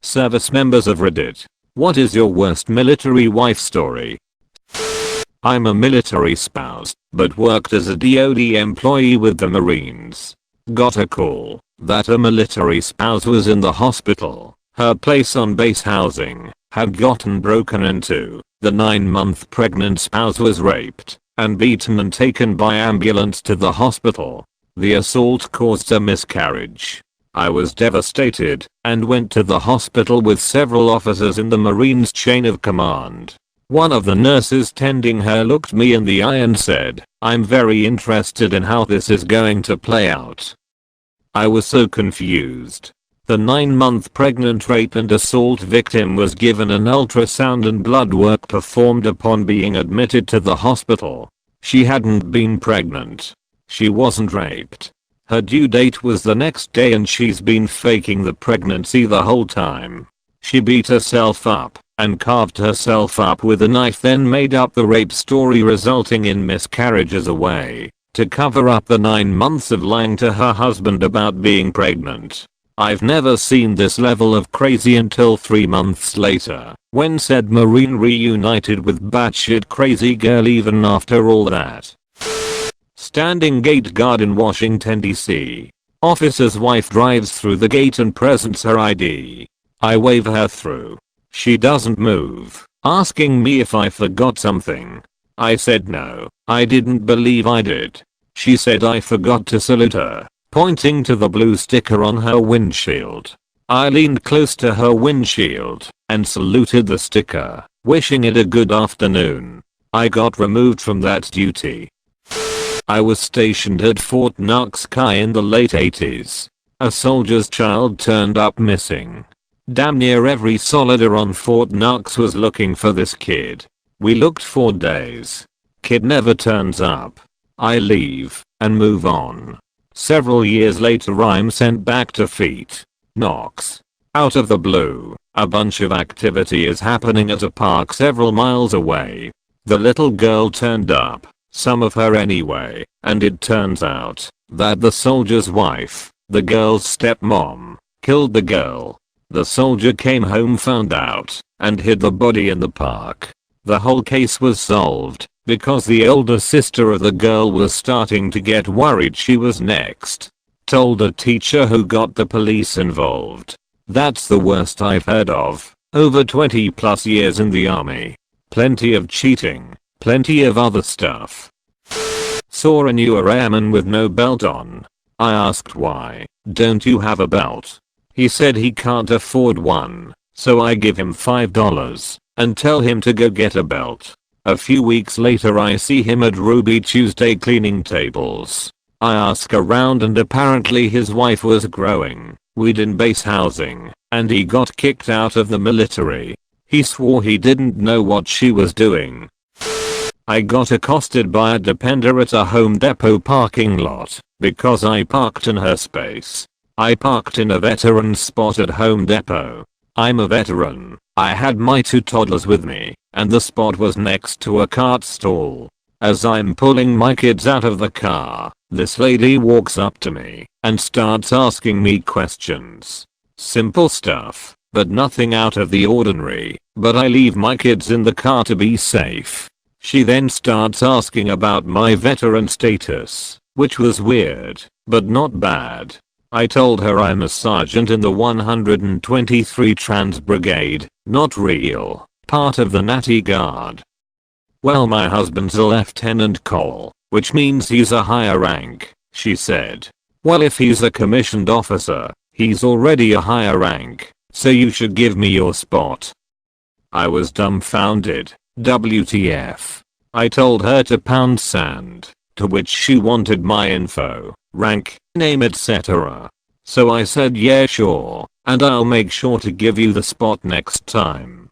Service members of Reddit, what is your worst military wife story? I'm a military spouse, but worked as a DoD employee with the Marines. Got a call that a military spouse was in the hospital. Her place on base housing had gotten broken into. The 9-month pregnant spouse was raped and beaten and taken by ambulance to the hospital. The assault caused a miscarriage. I was devastated and went to the hospital with several officers in the Marines chain of command. One of the nurses tending her looked me in the eye and said, "I'm very interested in how this is going to play out." I was so confused. The 9-month pregnant rape and assault victim was given an ultrasound and blood work performed upon being admitted to the hospital. She hadn't been pregnant. She wasn't raped. Her due date was the next day and she's been faking the pregnancy the whole time. She beat herself up and carved herself up with a knife, then made up the rape story resulting in miscarriage as a way to cover up the 9 months of lying to her husband about being pregnant. I've never seen this level of crazy until 3 months later, when said Marine reunited with batshit crazy girl even after all that. Standing gate guard in Washington, D.C. Officer's wife drives through the gate and presents her ID. I wave her through. She doesn't move, asking me if I forgot something. I said no, I didn't believe I did. She said I forgot to salute her, pointing to the blue sticker on her windshield. I leaned close to her windshield and saluted the sticker, wishing it a good afternoon. I got removed from that duty. I was stationed at Fort Knox in the late 80s. A soldier's child turned up missing. Damn near every soldier on Fort Knox was looking for this kid. We looked for days. Kid never turns up. I leave and move on. Several years later I'm sent back to Fort Knox. Out of the blue, a bunch of activity is happening at a park several miles away. The little girl turned up, some of her anyway, and it turns out that the soldier's wife, the girl's stepmom, killed the girl. The soldier came home, found out, and hid the body in the park. The whole case was solved because the older sister of the girl was starting to get worried she was next. Told a teacher who got the police involved. That's the worst I've heard of. Over 20 plus years in the army. Plenty of cheating. Plenty of other stuff. Saw a newer airman with no belt on. I asked why. Don't you have a belt? He said he can't afford one, so I give him $5 and tell him to go get a belt. A few weeks later I see him at Ruby Tuesday cleaning tables. I ask around and apparently his wife was growing weed in base housing and he got kicked out of the military. He swore he didn't know what she was doing. I got accosted by a depender at a Home Depot parking lot because I parked in her space. I parked in a veteran spot at Home Depot. I'm a veteran. I had my 2 toddlers with me, and the spot was next to a cart stall. As I'm pulling my kids out of the car, this lady walks up to me and starts asking me questions. Simple stuff, but nothing out of the ordinary, but I leave my kids in the car to be safe. She then starts asking about my veteran status, which was weird, but not bad. I told her I'm a sergeant in the 123 Trans Brigade, not real, part of the Natty Guard. Well, my husband's a lieutenant col, which means he's a higher rank, she said. Well, if he's a commissioned officer, he's already a higher rank, so you should give me your spot. I was dumbfounded. WTF. I told her to pound sand, to which she wanted my info, rank, name, etc. So I said yeah sure, and I'll make sure to give you the spot next time.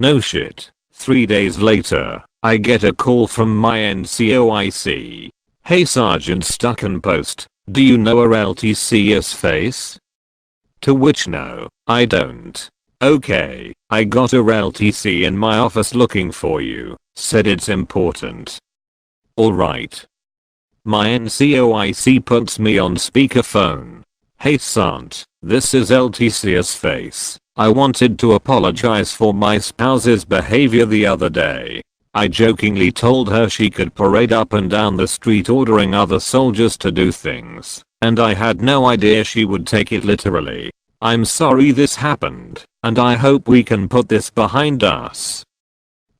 No shit. 3 days later, I get a call from my NCOIC. Hey Sergeant Stuck in Post, do you know a LTCS face? To which no, I don't. Okay, I got a LTC in my office looking for you, said it's important. Alright. My NCOIC puts me on speakerphone. Hey Sant, this is LTC's face. I wanted to apologize for my spouse's behavior the other day. I jokingly told her she could parade up and down the street ordering other soldiers to do things, and I had no idea she would take it literally. I'm sorry this happened, and I hope we can put this behind us.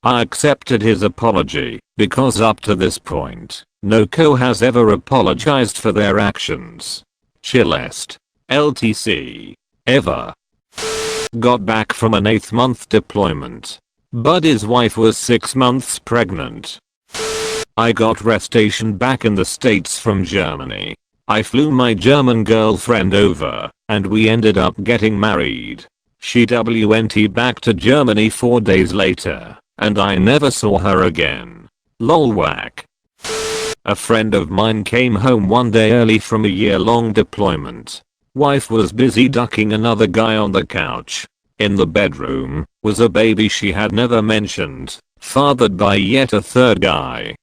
I accepted his apology, because up to this point, no co has ever apologized for their actions. Chillest. LTC. Ever. Got back from an 8th-month deployment. Buddy's wife was 6 months pregnant. I got restationed back in the States from Germany. I flew my German girlfriend over, and we ended up getting married. She went back to Germany 4 days later, and I never saw her again. Lol whack. A friend of mine came home one day early from a year-long deployment. Wife was busy ducking another guy on the couch. In the bedroom was a baby she had never mentioned, fathered by yet a third guy.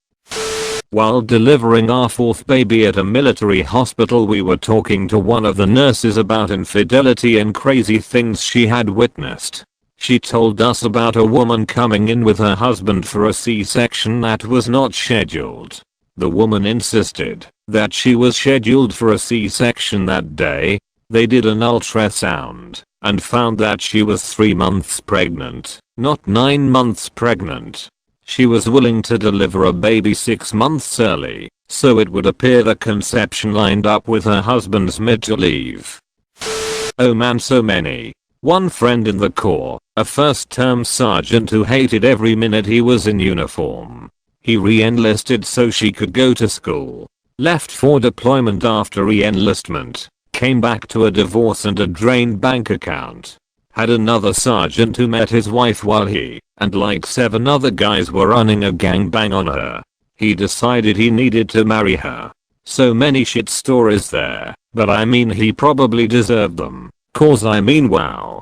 While delivering our 4th baby at a military hospital, we were talking to one of the nurses about infidelity and crazy things she had witnessed. She told us about a woman coming in with her husband for a C-section that was not scheduled. The woman insisted that she was scheduled for a C-section that day. They did an ultrasound and found that she was 3 months pregnant, not 9 months pregnant. She was willing to deliver a baby 6 months early, so it would appear the conception lined up with her husband's mid-to leave. Oh man, so many. One friend in the Corps, a first-term sergeant who hated every minute he was in uniform. He re-enlisted so she could go to school. Left for deployment after re-enlistment. Came back to a divorce and a drained bank account. Had another sergeant who met his wife while he and like 7 other guys were running a gangbang on her. He decided he needed to marry her. So many shit stories there, but I mean he probably deserved them, cause I mean wow.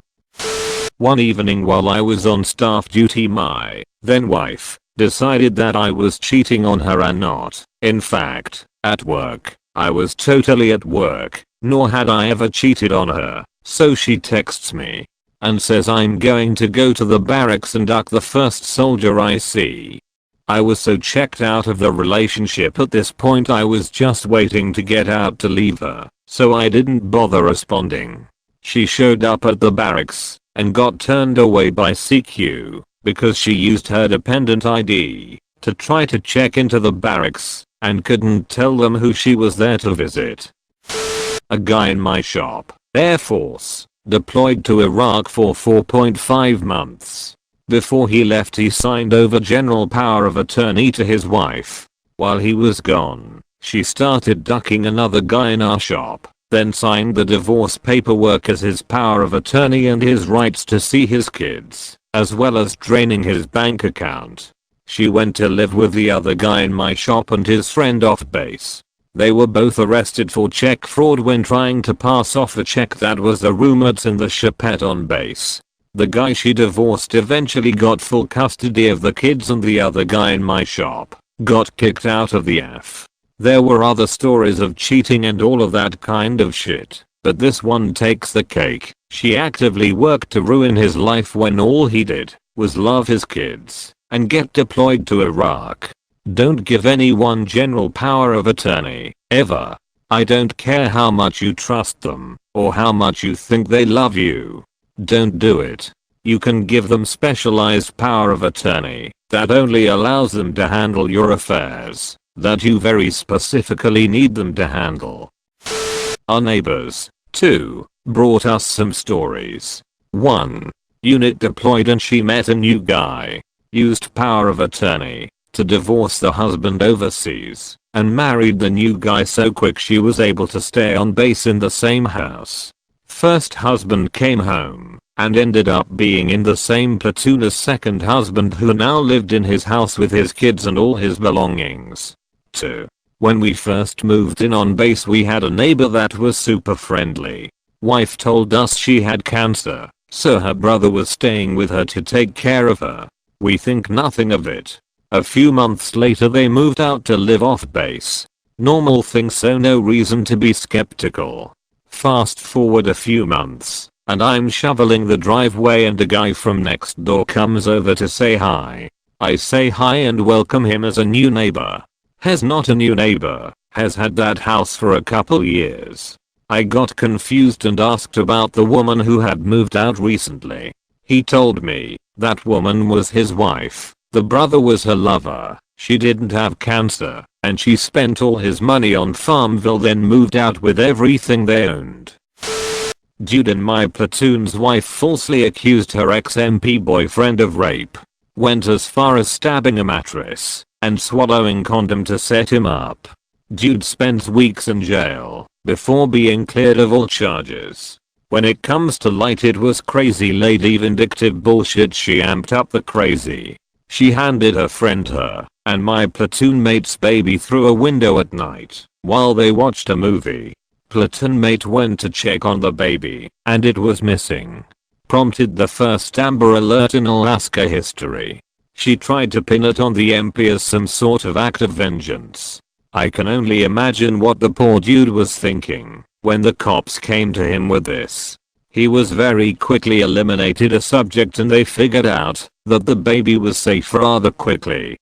One evening while I was on staff duty, my then wife decided that I was cheating on her and not, in fact, at work. I was totally at work, nor had I ever cheated on her, so she texts me and says I'm going to go to the barracks and duck the first soldier I see. I was so checked out of the relationship at this point I was just waiting to get out to leave her, so I didn't bother responding. She showed up at the barracks and got turned away by CQ because she used her dependent ID to try to check into the barracks and couldn't tell them who she was there to visit. A guy in my shop, Air Force, deployed to Iraq for 4.5 months. Before he left he signed over general power of attorney to his wife. While he was gone, she started ducking another guy in our shop, then signed the divorce paperwork as his power of attorney and his rights to see his kids, as well as draining his bank account. She went to live with the other guy in my shop and his friend off base. They were both arrested for check fraud when trying to pass off a check that was the roommates in the shipette on base. The guy she divorced eventually got full custody of the kids and the other guy in my shop got kicked out of the F. There were other stories of cheating and all of that kind of shit, but this one takes the cake. She actively worked to ruin his life when all he did was love his kids and get deployed to Iraq. Don't give anyone general power of attorney, ever. I don't care how much you trust them or how much you think they love you. Don't do it. You can give them specialized power of attorney that only allows them to handle your affairs that you very specifically need them to handle. Our neighbors, too, brought us some stories. 1. Unit deployed and she met a new guy. Used power of attorney to divorce the husband overseas and married the new guy so quick she was able to stay on base in the same house. First husband came home and ended up being in the same platoon as second husband, who now lived in his house with his kids and all his belongings. 2. When we first moved in on base we had a neighbor that was super friendly. Wife told us she had cancer, so her brother was staying with her to take care of her. We think nothing of it. A few months later they moved out to live off base. Normal thing, so no reason to be skeptical. Fast forward a few months, and I'm shoveling the driveway and a guy from next door comes over to say hi. I say hi and welcome him as a new neighbor. Has not a new neighbor, has had that house for a couple years. I got confused and asked about the woman who had moved out recently. He told me that woman was his wife, the brother was her lover, she didn't have cancer, and she spent all his money on Farmville then moved out with everything they owned. Dude in my platoon's wife falsely accused her ex-MP boyfriend of rape. Went as far as stabbing a mattress and swallowing condom to set him up. Dude spent weeks in jail before being cleared of all charges. When it comes to light, it was crazy lady vindictive bullshit. She amped up the crazy. She handed her friend her and my platoon mate's baby through a window at night while they watched a movie. Platoon mate went to check on the baby and it was missing. Prompted the first Amber Alert in Alaska history. She tried to pin it on the MP as some sort of act of vengeance. I can only imagine what the poor dude was thinking when the cops came to him with this. He was very quickly eliminated a subject and they figured out that the baby was safe rather quickly.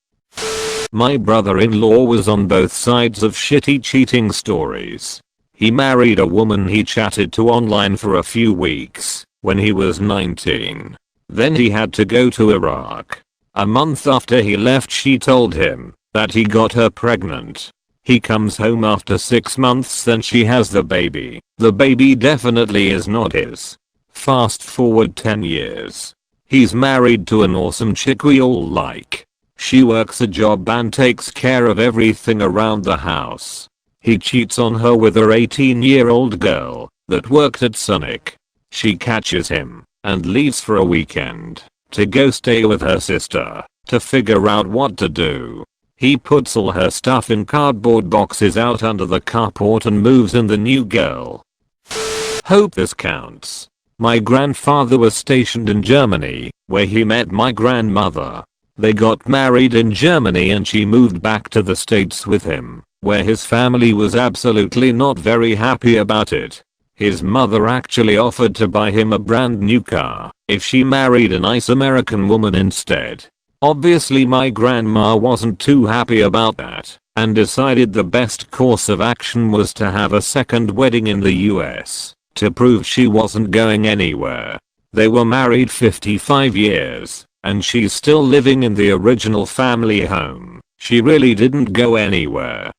My brother-in-law was on both sides of shitty cheating stories. He married a woman he chatted to online for a few weeks when he was 19. Then he had to go to Iraq. A month after he left, she told him that he got her pregnant. He comes home after 6 months, then she has the baby. The baby definitely is not his. Fast forward 10 years. He's married to an awesome chick we all like. She works a job and takes care of everything around the house. He cheats on her with her 18-year-old girl that worked at Sonic. She catches him and leaves for a weekend to go stay with her sister to figure out what to do. He puts all her stuff in cardboard boxes out under the carport and moves in the new girl. Hope this counts. My grandfather was stationed in Germany where he met my grandmother. They got married in Germany and she moved back to the States with him, where his family was absolutely not very happy about it. His mother actually offered to buy him a brand new car if she married a nice American woman instead. Obviously my grandma wasn't too happy about that and decided the best course of action was to have a second wedding in the US to prove she wasn't going anywhere. They were married 55 years and she's still living in the original family home. She really didn't go anywhere.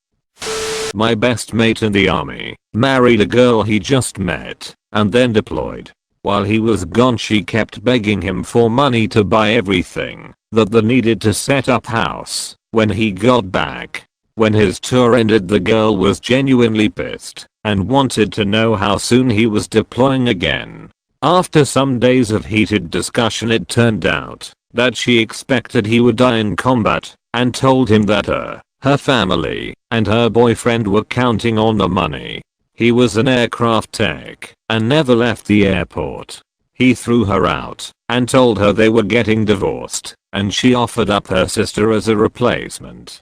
My best mate in the army married a girl he just met and then deployed. While he was gone, she kept begging him for money to buy everything that they needed to set up house when he got back. When his tour ended, the girl was genuinely pissed and wanted to know how soon he was deploying again. After some days of heated discussion, it turned out that she expected he would die in combat and told him that her family and her boyfriend were counting on the money. He was an aircraft tech and never left the airport. He threw her out and told her they were getting divorced and she offered up her sister as a replacement.